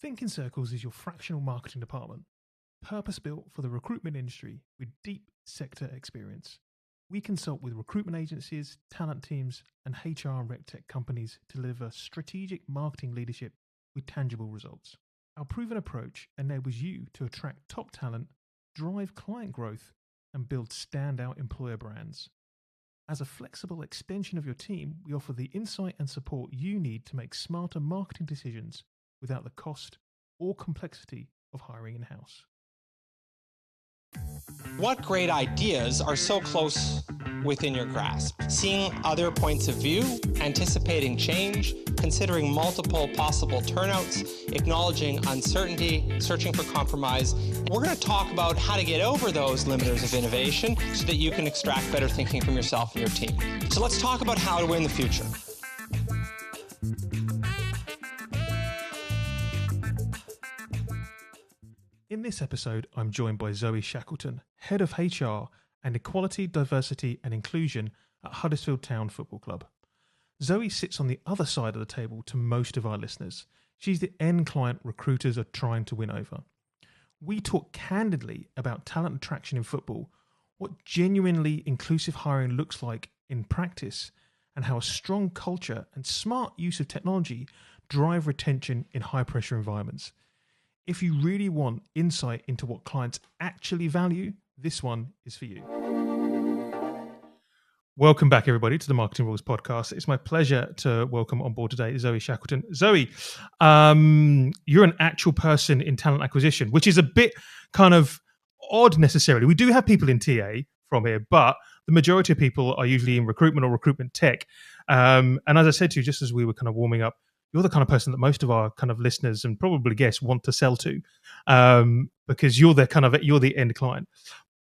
Thinking Circles is your fractional marketing department, purpose-built for the recruitment industry with deep sector experience. We consult with recruitment agencies, talent teams, and HR and RecTech companies to deliver strategic marketing leadership with tangible results. Our proven approach enables you to attract top talent, drive client growth, and build standout employer brands. As a flexible extension of your team, we offer the insight and support you need to make smarter marketing decisions without the cost or complexity of hiring in-house. What great ideas are so close within your grasp? Seeing other points of view, anticipating change, considering multiple possible turnouts, acknowledging uncertainty, searching for compromise. We're going to talk about how to get over those limiters of innovation so that you can extract better thinking from yourself and your team. So let's talk about how to win the future. In this episode, I'm joined by Zoe Shackleton, Head of HR and Equality, Diversity and Inclusion at Huddersfield Town Football Club. Zoe sits on the other side of the table to most of our listeners. She's the end client recruiters are trying to win over. We talk candidly about talent attraction in football, what genuinely inclusive hiring looks like in practice, and how a strong culture and smart use of technology drive retention in high-pressure environments. If you really want insight into what clients actually value, this one is for you. Welcome back, everybody, to the Marketing Rules podcast. It's my pleasure to welcome on board today Zoe Shackleton. Zoe, you're an actual person in talent acquisition, which is a bit kind of odd necessarily. We do have people in TA from here, but the majority of people are usually in recruitment or recruitment tech. And as I said to you, just as we were kind of warming up, you're the kind of person that most of our kind of listeners and probably guests want to sell to, because you're the end client.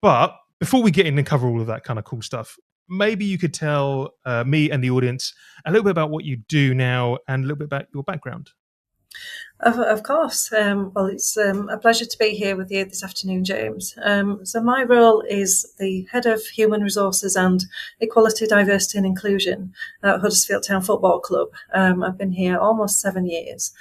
But before we get in and cover all of that kind of cool stuff, maybe you could tell me and the audience a little bit about what you do now and a little bit about your background. Of course. Well, it's a pleasure to be here with you this afternoon, James. So my role is the Head of Human Resources and Equality, Diversity and Inclusion at Huddersfield Town Football Club. I've been here almost 7 years.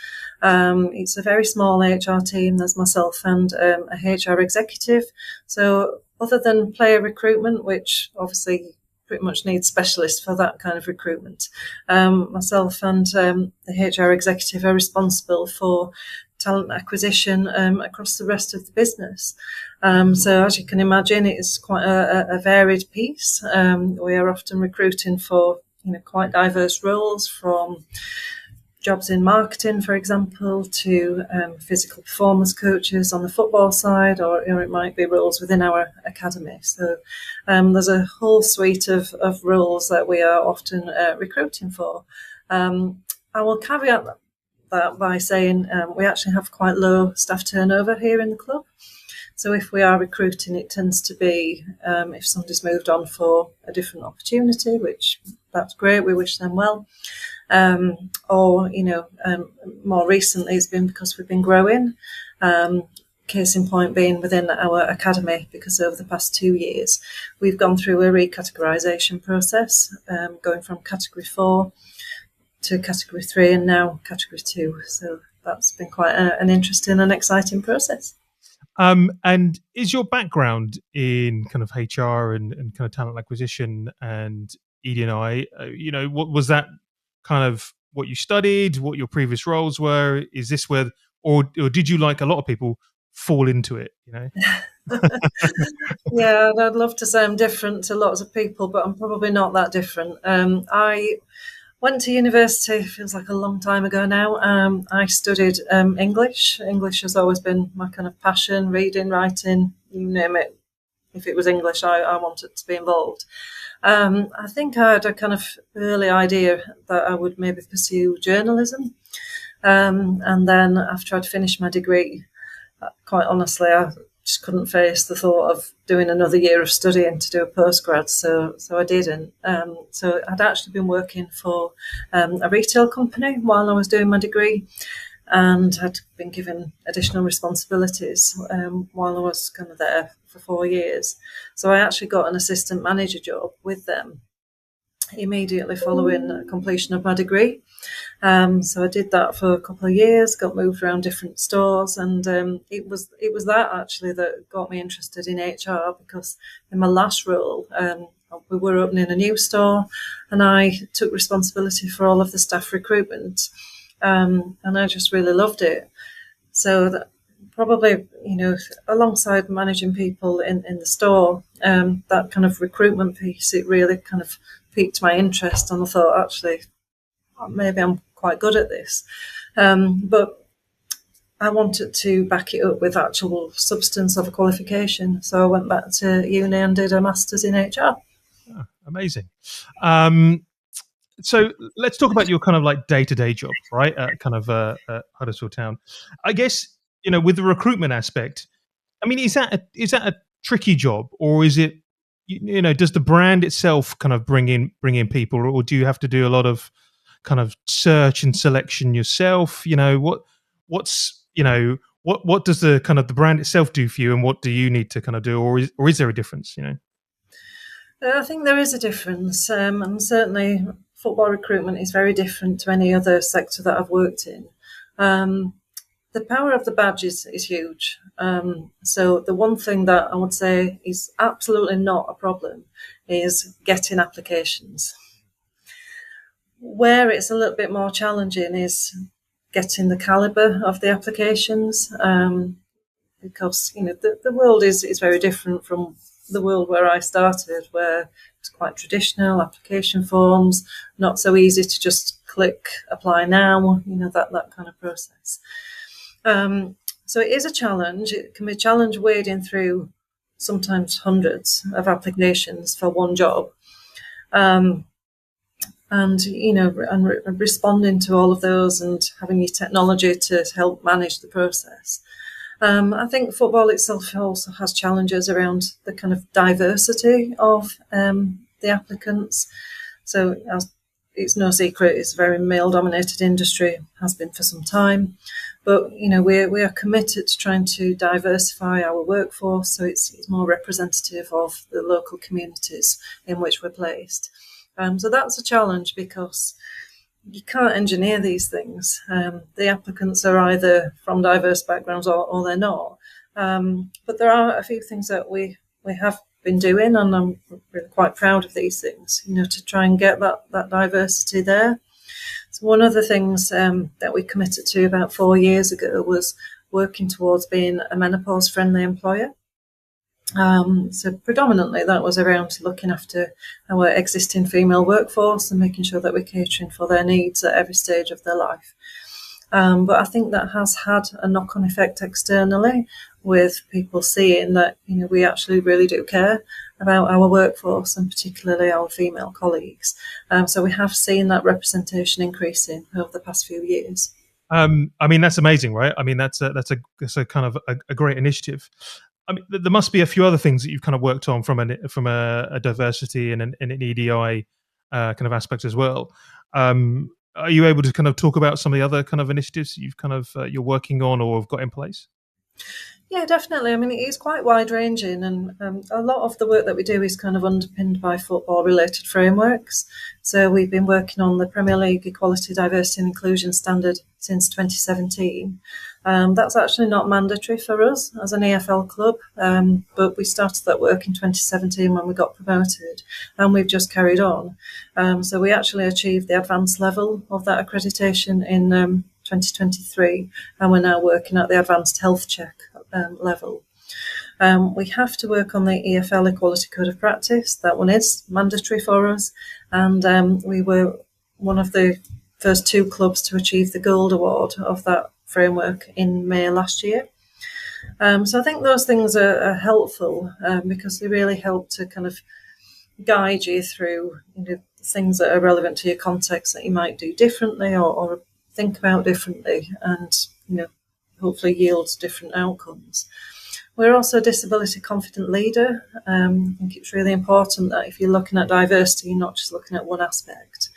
It's a very small HR team. There's myself and a HR executive. So other than player recruitment, which obviously pretty much needs specialists for that kind of recruitment, myself and the HR executive are responsible for talent acquisition across the rest of the business. So as you can imagine, it is quite a varied piece. We are often recruiting for quite diverse roles, from jobs in marketing, for example, to physical performance coaches on the football side, or it might be roles within our academy. So there's a whole suite of roles that we are often recruiting for. I will caveat that by saying we actually have quite low staff turnover here in the club. So if we are recruiting, it tends to be if somebody's moved on for a different opportunity, which that's great, we wish them well. Or more recently it's been because we've been growing. Case in point being within our academy, because over the past 2 years we've gone through a recategorisation process, going from category 4 to category 3 and now category 2. So that's been quite an interesting and exciting process. And is your background in kind of HR and kind of talent acquisition and ED&I, what was that kind of what you studied, what your previous roles were? Is this where, or did you, like a lot of people, fall into it, Yeah, I'd love to say I'm different to lots of people, but I'm probably not that different. I went to university, feels like a long time ago now. I studied English. English has always been my kind of passion, reading, writing, you name it. If it was English, I wanted to be involved. I think I had a kind of early idea that I would maybe pursue journalism. And then after I'd finished my degree, quite honestly, I just couldn't face the thought of doing another year of studying to do a postgrad. So I didn't. So I'd actually been working for a retail company while I was doing my degree, and had been given additional responsibilities while I was kind of there for 4 years. So I actually got an assistant manager job with them. immediately following completion of my degree. So I did that for a couple of years, got moved around different stores, and it was that actually that got me interested in HR, because in my last role, we were opening a new store, and I took responsibility for all of the staff recruitment, and I just really loved it. So that probably, alongside managing people in the store, that kind of recruitment piece, it really kind of piqued my interest, and I thought, actually, maybe I'm quite good at this. But I wanted to back it up with actual substance of a qualification. So I went back to uni and did a master's in HR. Oh, amazing. So let's talk about your kind of like day-to-day job, right? At Huddersfield Town. I guess, with the recruitment aspect, I mean, is that a tricky job, or is it, does the brand itself kind of bring in people, or do you have to do a lot of kind of search and selection yourself? What does the kind of the brand itself do for you, and what do you need to kind of do, or is there a difference? I think there is a difference, and certainly football recruitment is very different to any other sector that I've worked in. The power of the badge is huge. So the one thing that I would say is absolutely not a problem is getting applications. Where it's a little bit more challenging is getting the calibre of the applications, because the world is very different from the world where I started, where it's quite traditional application forms, not so easy to just click apply now, that kind of process. So it is a challenge. It can be a challenge wading through sometimes hundreds of applications for one job. And responding to all of those and having your technology to help manage the process. I think football itself also has challenges around the kind of diversity of the applicants. So it's no secret, it's a very male-dominated industry, has been for some time. But, we are committed to trying to diversify our workforce so it's more representative of the local communities in which we're placed. So that's a challenge, because you can't engineer these things. The applicants are either from diverse backgrounds or they're not. But there are a few things that we have been doing, and I'm really quite proud of these things, to try and get that diversity there. So one of the things that we committed to about 4 years ago was working towards being a menopause-friendly employer. So predominantly that was around looking after our existing female workforce and making sure that we're catering for their needs at every stage of their life. But I think that has had a knock-on effect externally, with people seeing that we actually really do care about our workforce, and particularly our female colleagues. So we have seen that representation increasing over the past few years. I mean, that's amazing, right? I mean, that's a kind of a great initiative. I mean, there must be a few other things that you've kind of worked on from a diversity and an EDI kind of aspect as well. Are you able to kind of talk about some of the other kind of initiatives you've kind of you're working on or have got in place? Yeah, definitely. I mean, it is quite wide-ranging, and a lot of the work that we do is kind of underpinned by football-related frameworks. So we've been working on the Premier League Equality, Diversity and Inclusion Standard since 2017. That's actually not mandatory for us as an EFL club, but we started that work in 2017 when we got promoted, and we've just carried on. So we actually achieved the advanced level of that accreditation in 2023, and we're now working at the advanced health check level. We have to work on the EFL Equality Code of Practice. That one is mandatory for us, and we were one of the first 2 clubs to achieve the Gold Award of that framework in May last year. So I think those things are helpful, because they really help to kind of guide you through things that are relevant to your context that you might do differently or think about differently, and hopefully yields different outcomes. We're also a disability confident leader. I think it's really important that if you're looking at diversity, you're not just looking at one aspect.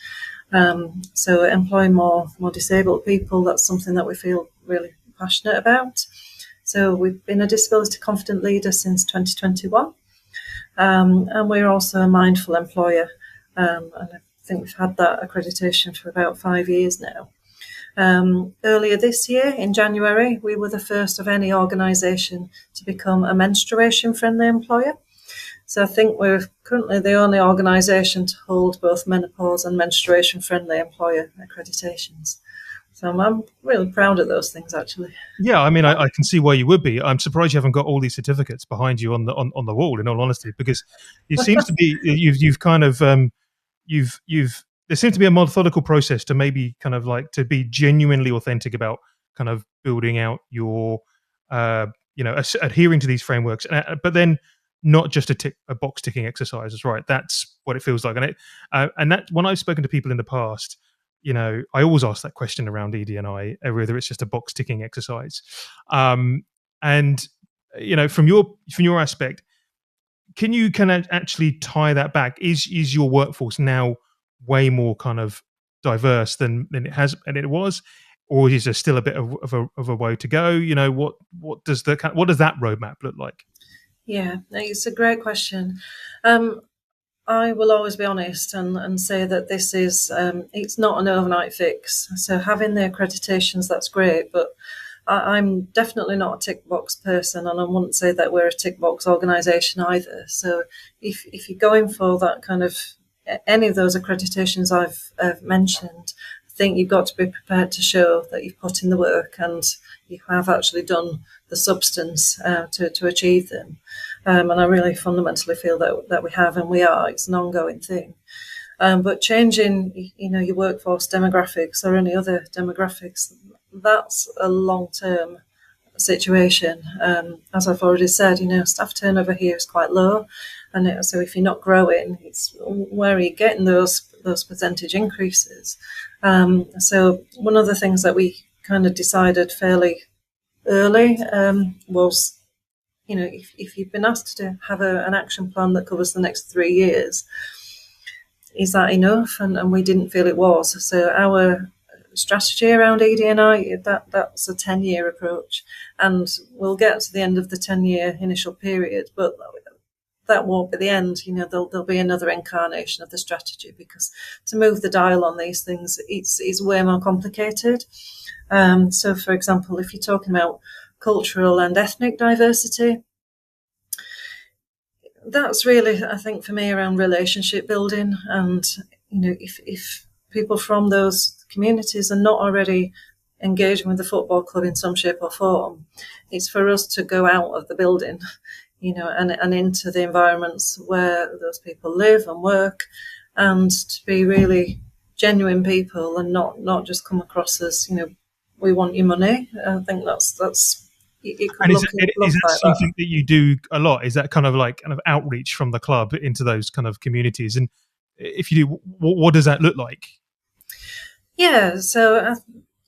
So employing more disabled people, that's something that we feel really passionate about. So we've been a disability confident leader since 2021. And we're also a mindful employer. and I think we've had that accreditation for about 5 years now. Earlier this year, in January, we were the first of any organisation to become a menstruation-friendly employer. So I think we're currently the only organisation to hold both menopause and menstruation-friendly employer accreditations. So I'm really proud of those things, actually. Yeah, I mean, I can see why you would be. I'm surprised you haven't got all these certificates behind you on the wall. In all honesty, because it seems to be you've kind of you've there seems to be a methodical process to maybe kind of like to be genuinely authentic about kind of building out your adhering to these frameworks, but then not just a box ticking exercise. Right? That's what it feels like, and that when I've spoken to people in the past. I always ask that question around ED&I, whether it's just a box ticking exercise. And from your aspect, can you actually tie that back? Is your workforce now way more kind of diverse than it was, or is there still a bit of a way to go? What does that roadmap look like? Yeah, it's a great question. I will always be honest and say that this is it's not an overnight fix. So having the accreditations, that's great, but I'm definitely not a tick box person, and I wouldn't say that we're a tick box organisation either. So if you're going for that kind of any of those accreditations I've mentioned, I think you've got to be prepared to show that you've put in the work and you have actually done the substance to achieve them. And I really fundamentally feel that we have, and we are. It's an ongoing thing. But changing, your workforce demographics or any other demographics, that's a long-term situation. As I've already said, staff turnover here is quite low, and so if you're not growing, it's where are you getting those percentage increases? So one of the things that we kind of decided fairly early was, if you've been asked to have an action plan that covers the next 3 years, is that enough? And we didn't feel it was. So our strategy around ED&I, that's a 10-year approach, and we'll get to the end of the 10-year initial period, but that won't be the end. There'll be another incarnation of the strategy, because to move the dial on these things, it's way more complicated. So, for example, if you're talking about cultural and ethnic diversity, that's really, I think, for me, around relationship building. And, if people from those communities are not already engaging with the football club in some shape or form, it's for us to go out of the building, and into the environments where those people live and work, and to be really genuine people and not just come across as, we want your money. I think that's it could look like that something that you do a lot? Is that kind of outreach from the club into those kind of communities? And if you do, what does that look like? Yeah, so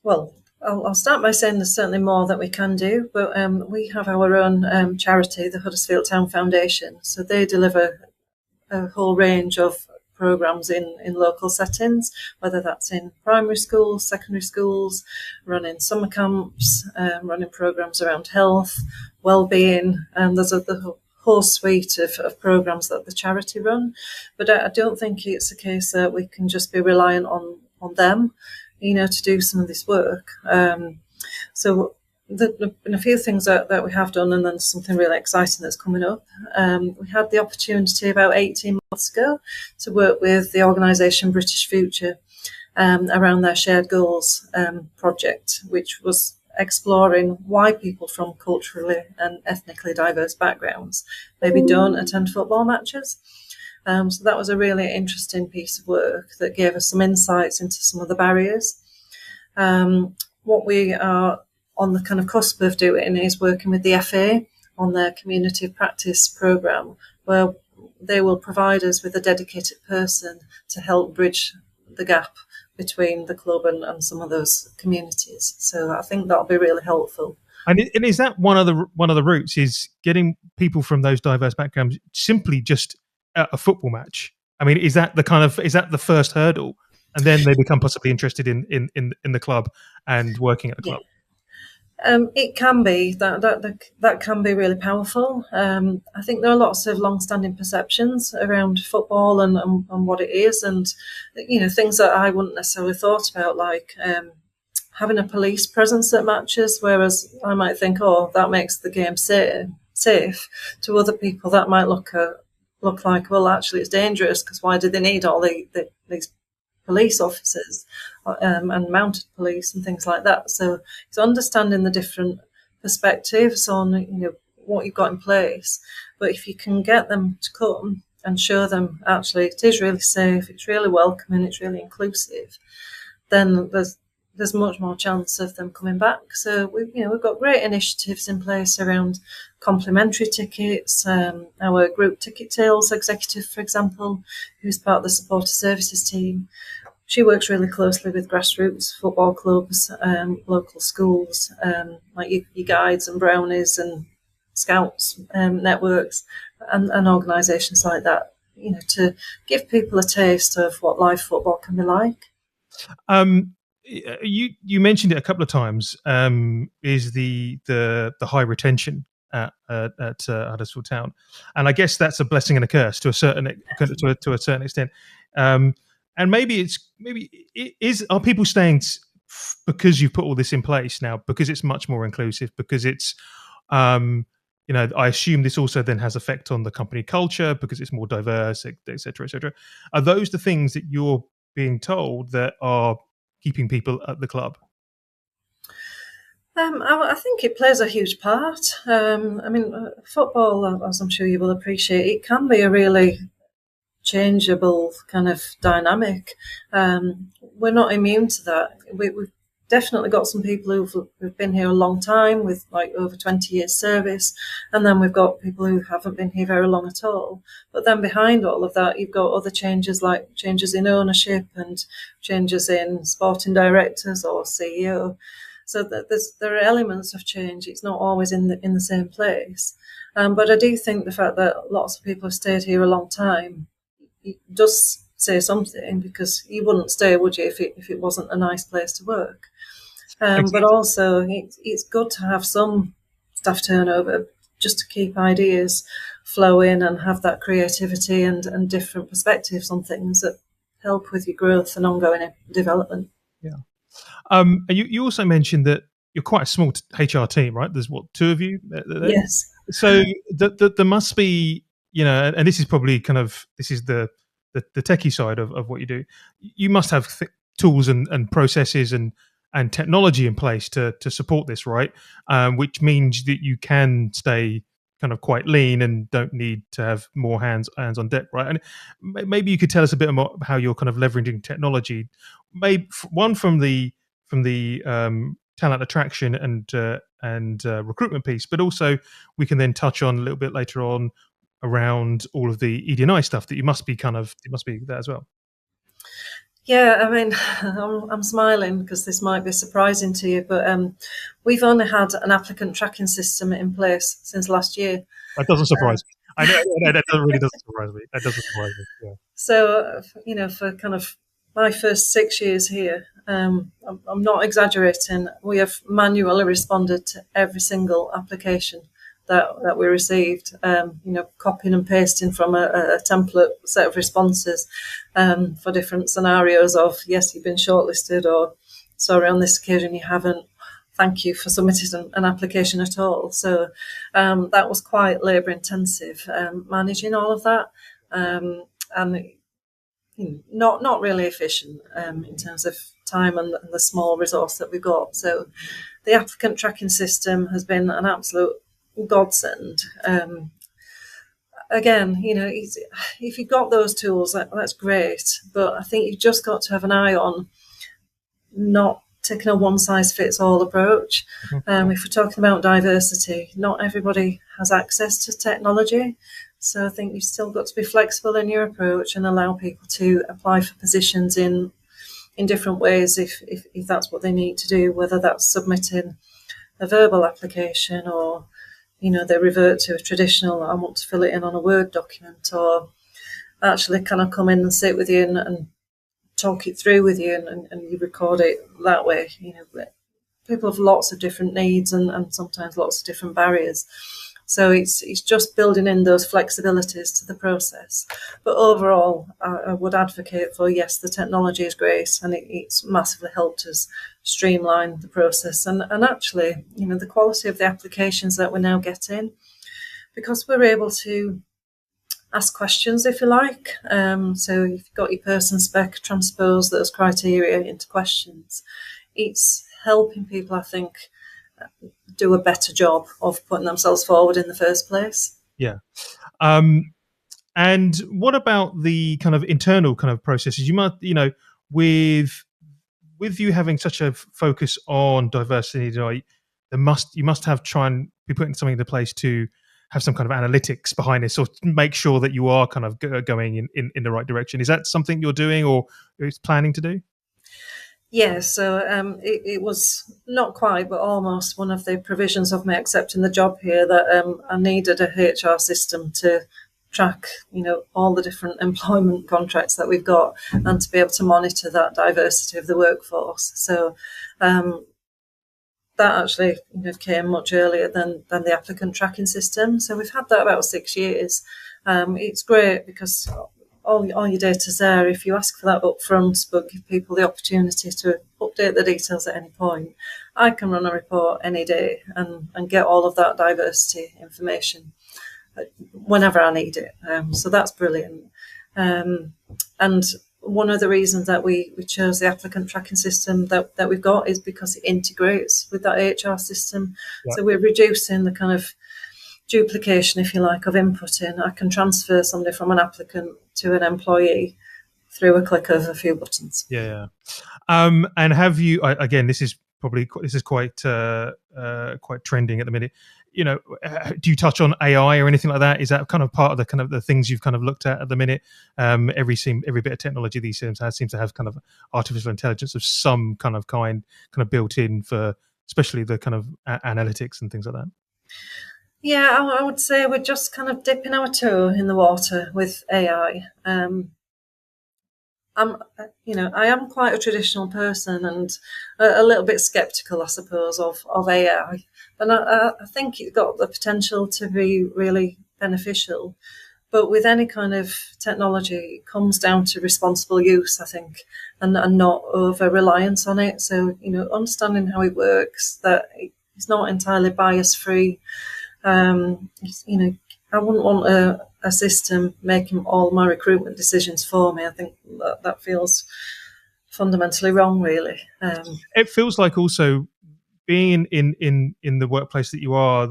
I'll start by saying there's certainly more that we can do, but we have our own charity, the Huddersfield Town Foundation. So they deliver a whole range of programmes in local settings, whether that's in primary schools, secondary schools, running summer camps, running programmes around health, well-being, and there's the whole suite of programmes that the charity run. But I don't think it's a case that we can just be reliant on them, to do some of this work. So there have been a few things that we have done, and then something really exciting that's coming up. We had the opportunity about 18 months ago to work with the organisation British Future around their Shared Goals project, which was exploring why people from culturally and ethnically diverse backgrounds maybe don't attend football matches. So that was a really interesting piece of work that gave us some insights into some of the barriers. What we are on the kind of cusp of doing is working with the FA on their community of practice programme, where they will provide us with a dedicated person to help bridge the gap between the club and some of those communities. So I think that'll be really helpful. And is that one of the routes, is getting people from those diverse backgrounds simply just at a football match? I mean, is that the first hurdle, and then they become possibly interested in the club and working at the club? It can be that can be really powerful. I think there are lots of long-standing perceptions around football and what it is, and things that I wouldn't necessarily thought about, like having a police presence at matches. Whereas I might think, oh, that makes the game safe. To other people, that might look like, well, actually, it's dangerous because why do they need all these police officers and mounted police and things like that? So it's understanding the different perspectives on what you've got in place. But if you can get them to come and show them actually it is really safe, it's really welcoming, it's really inclusive, then there's much more chance of them coming back. So we've got great initiatives in place around complimentary tickets. Our group ticket sales executive, for example, who's part of the supporter services team, she works really closely with grassroots football clubs, local schools, like your guides and brownies and scouts networks and organisations like that, to give people a taste of what live football can be like. You mentioned it a couple of times. Is the high retention at Huddersfield Town, and I guess that's a blessing and a curse to a certain extent. And maybe are people staying because you've put all this in place now, because it's much more inclusive, because it's I assume this also then has effect on the company culture because it's more diverse, et cetera, et cetera. Are those the things that you're being told that are keeping people at the club? I think it plays a huge part. Football, as I'm sure you will appreciate, it can be a really changeable kind of dynamic. We're not immune to that. We've definitely got some people who've been here a long time with like over 20 years service, and then we've got people who haven't been here very long at all. But then behind all of that, you've got other changes, like changes in ownership and changes in sporting directors or CEO. So there are elements of change. It's not always in the same place. But I do think the fact that lots of people have stayed here a long time, it does say something, because you wouldn't stay, would you, if it wasn't a nice place to work? But also, it's good to have some staff turnover just to keep ideas flowing and have that creativity and different perspectives on things that help with your growth and ongoing development. Yeah. And you also mentioned that you're quite a small HR team, right? There's two of you? Yes. So there must be, and this is probably this is the techie side of what you do. You must have tools and processes and technology in place to support this, right? Which means that you can stay kind of quite lean and don't need to have more hands on deck, right? And maybe you could tell us a bit more how you're kind of leveraging technology, maybe one from the talent attraction and recruitment piece, but also we can then touch on a little bit later on around all of the ED&I stuff that it must be there as well. Yeah, I mean, I'm smiling because this might be surprising to you, but we've only had an applicant tracking system in place since last year. That doesn't surprise me. I know that really doesn't surprise me. That doesn't surprise me. Yeah. So, for kind of my first 6 years here, I'm not exaggerating. We have manually responded to every single application that we received, copying and pasting from a template set of responses for different scenarios of, yes, you've been shortlisted, or sorry, on this occasion you haven't. Thank you for submitting an application at all. So that was quite labour intensive, managing all of that, and not really efficient in terms of time and the small resource that we've got. So the applicant tracking system has been an absolute godsend. Again, if you've got those tools, that's great, but I think you've just got to have an eye on not taking a one-size-fits-all approach. If we're talking about diversity, not everybody has access to technology, so I think you've still got to be flexible in your approach and allow people to apply for positions in different ways if that's what they need to do, whether that's submitting a verbal application or they revert to a traditional, I want to fill it in on a Word document, or actually can I come in and sit with you and talk it through with you and you record it that way. people have lots of different needs and sometimes lots of different barriers. So it's just building in those flexibilities to the process. But overall, I would advocate for, yes, the technology is great and it's massively helped us streamline the process. And actually, the quality of the applications that we're now getting, because we're able to ask questions, if you like. So if you've got your person spec, transpose those criteria into questions. It's helping people, I think, do a better job of putting themselves forward in the first place. Yeah. And what about the kind of internal kind of processes? You might, with you having such a focus on diversity, you must have try and be putting something into place to have some kind of analytics behind this, or make sure that you are kind of going in the right direction. Is that something you're doing or is planning to do? Yeah, so it was not quite, but almost one of the provisions of me accepting the job here that I needed a HR system to track, all the different employment contracts that we've got and to be able to monitor that diversity of the workforce. So that actually came much earlier than the applicant tracking system. So we've had that about 6 years. It's great because all your data's there if you ask for that up front, but give people the opportunity to update the details at any point. I can run a report any day and get all of that diversity information whenever I need it. So that's brilliant. And one of the reasons that we chose the applicant tracking system that we've got is because it integrates with that HR system. Yeah. So we're reducing the kind of duplication, if you like, of inputting. I can transfer somebody from an applicant to an employee through a click of a few buttons. Yeah. And have you? Again, this is quite trending at the minute. Do you touch on AI or anything like that? Is that kind of part of the things you've kind of looked at the minute? Every bit of technology these days seems to have kind of artificial intelligence of some kind of built in for, especially the kind of analytics and things like that. Yeah, I would say we're just kind of dipping our toe in the water with AI. I am quite a traditional person and a little bit sceptical, I suppose, of AI. And I think it's got the potential to be really beneficial. But with any kind of technology, it comes down to responsible use, I think, and not over-reliance on it. So, understanding how it works, that it's not entirely bias-free. I wouldn't want a system making all my recruitment decisions for me. I think that feels fundamentally wrong, really. It feels like also being in the workplace that you are,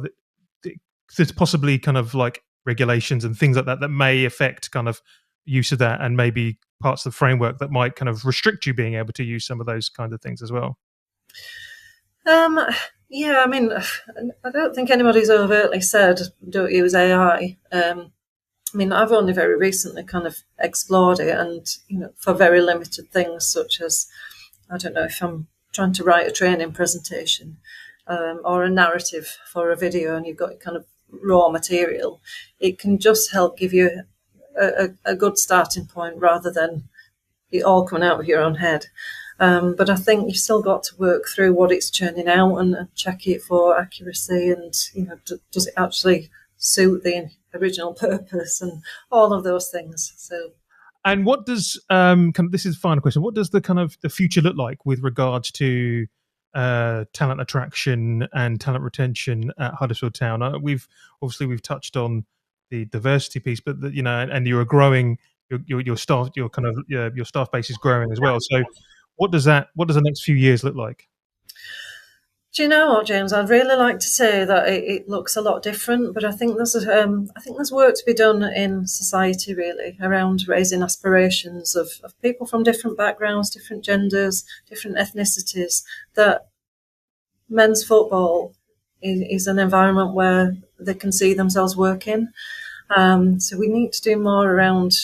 there's possibly kind of like regulations and things like that may affect kind of use of that, and maybe parts of the framework that might kind of restrict you being able to use some of those kind of things as well. Yeah, I mean, I don't think anybody's overtly said don't use AI. I mean, I've only very recently kind of explored it, and for very limited things, such as, I don't know, if I'm trying to write a training presentation or a narrative for a video, and you've got kind of raw material, it can just help give you a good starting point rather than it all coming out of your own head. But I think you've still got to work through what it's churning out and check it for accuracy and, does it actually suit the original purpose and all of those things. So, and what does this is the final question? What does the future look like with regards to talent attraction and talent retention at Huddersfield Town? We've touched on the diversity piece, but and you're growing your staff, your staff base is growing as well. So, what does the next few years look like? Do you know what, James? I'd really like to say that it looks a lot different, but I think there's work to be done in society, really, around raising aspirations of people from different backgrounds, different genders, different ethnicities, that men's football is an environment where they can see themselves working. So we need to do more around,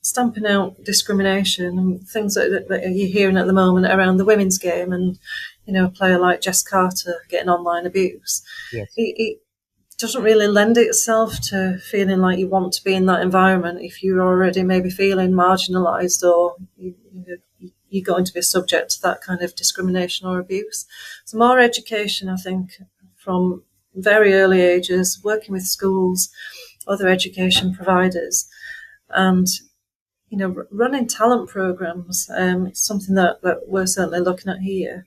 stamping out discrimination and things that you're hearing at the moment around the women's game, and a player like Jess Carter getting online abuse. Yes. It doesn't really lend itself to feeling like you want to be in that environment if you're already maybe feeling marginalised or you you're going to be subject to that kind of discrimination or abuse. So more education, I think, from very early ages, working with schools, other education providers, and running talent programs. It's something that we're certainly looking at here.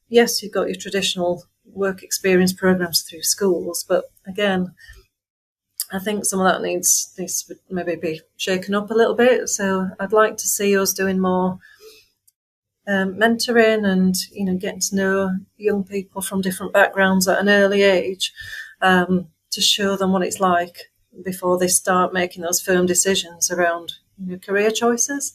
Yes, you've got your traditional work experience programs through schools, but again, I think some of that needs to maybe be shaken up a little bit. So I'd like to see us doing more mentoring and getting to know young people from different backgrounds at an early age, to show them what it's like before they start making those firm decisions around career choices.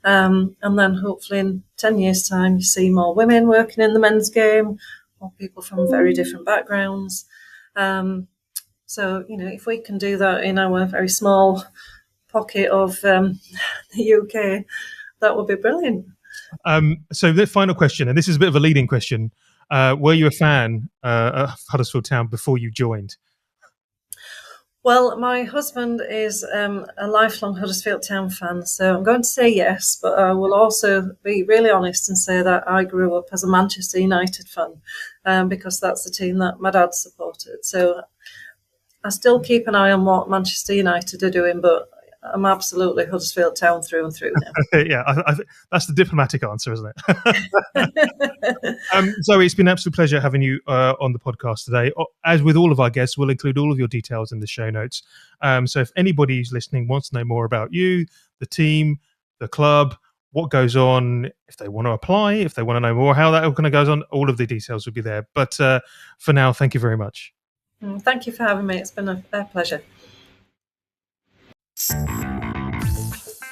And then hopefully in 10 years' time, you see more women working in the men's game, more people from very different backgrounds. So, if we can do that in our very small pocket of the UK, that would be brilliant. So the final question, and this is a bit of a leading question. Were you a fan of Huddersfield Town before you joined? Well, my husband is a lifelong Huddersfield Town fan, so I'm going to say yes, but I will also be really honest and say that I grew up as a Manchester United fan, because that's the team that my dad supported. So I still keep an eye on what Manchester United are doing, but I'm absolutely Huddersfield Town through and through now. Yeah, that's the diplomatic answer, isn't it? Zoe, it's been an absolute pleasure having you on the podcast today. As with all of our guests, we'll include all of your details in the show notes. So if anybody who's listening wants to know more about you, the team, the club, what goes on, if they want to apply, if they want to know more how that kind of goes on, all of the details will be there. But for now, thank you very much. Thank you for having me. It's been a pleasure.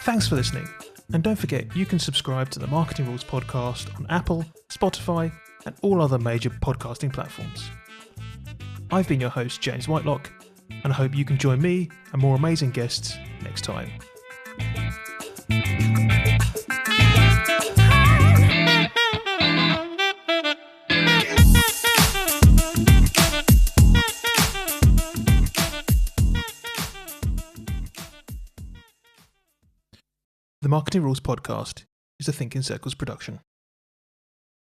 Thanks for listening. And don't forget, you can subscribe to the Marketing Rules podcast on Apple, Spotify, and all other major podcasting platforms. I've been your host, James Whitelock, and I hope you can join me and more amazing guests next time. The Marketing Rules podcast is a Think in Circles production.